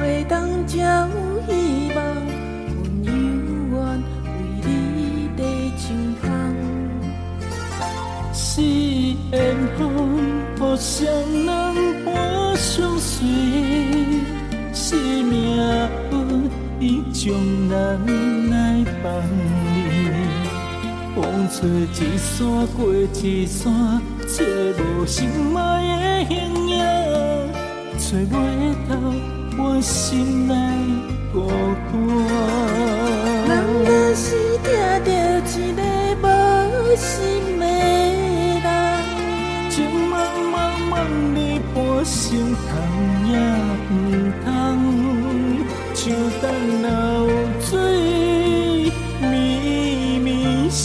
袂当才有希望，阮犹原为你在唱香。是缘分，互双人伴相随，是命运已将咱来放离。风吹一山过一山，找无心爱的形影，找袂到我心内孤单。人若是听到一个无心的人，情茫茫茫里半生通也毋通，像等流水绵绵相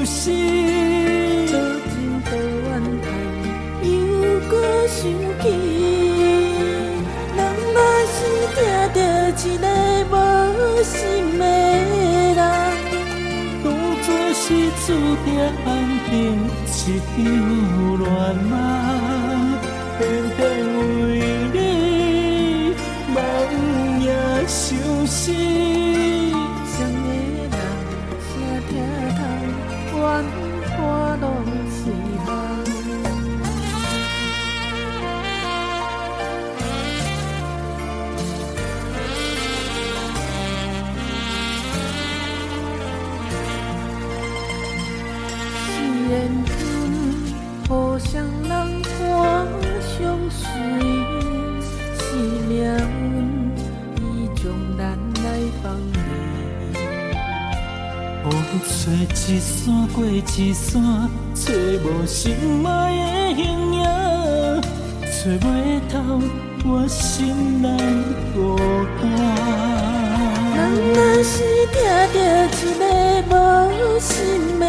思。多情多怨叹，又搁想起。人若是听到一个无心的人，当作是注定安定一场乱梦，偏偏为你梦夜相思。谁的人谁听透，怨我拢是梦。是缘分，互双人伴相随，是命运已将咱来放离。风吹一山过一山，找无心爱的形影，找袂到我心内孤单。人若是听到一个无心的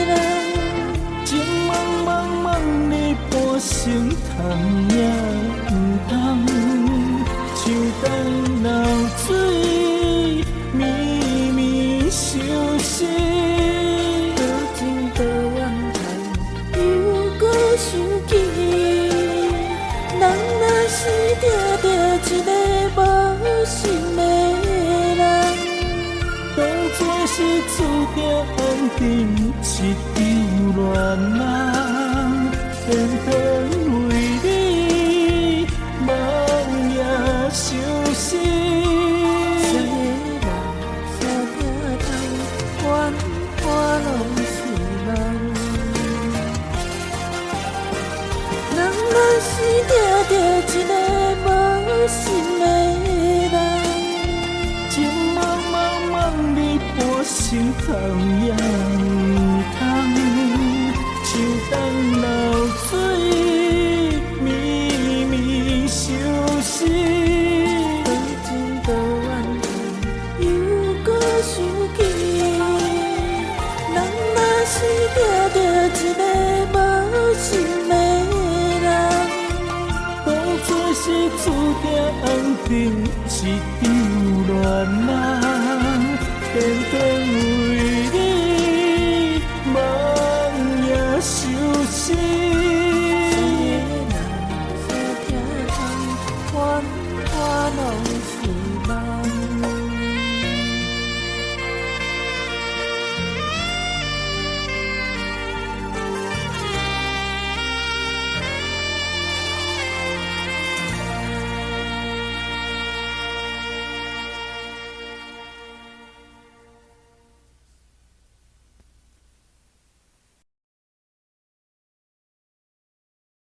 人，情茫茫茫里半生通也毋通，像等流水绵绵相思。多情多怨叹，又搁想起。人若是听到一个无心的人，当作是注定安定一场乱梦，偏偏为你梦夜相思。谁的人谁听透，怨我拢是梦。人若是听到一个无心的人，情茫茫茫里半生通也毋通，像等流水绵绵相思。多情多怨叹，又搁想起。人若是听到一个无心的人，当作是注定安定一场乱梦，偏偏为你梦夜相思。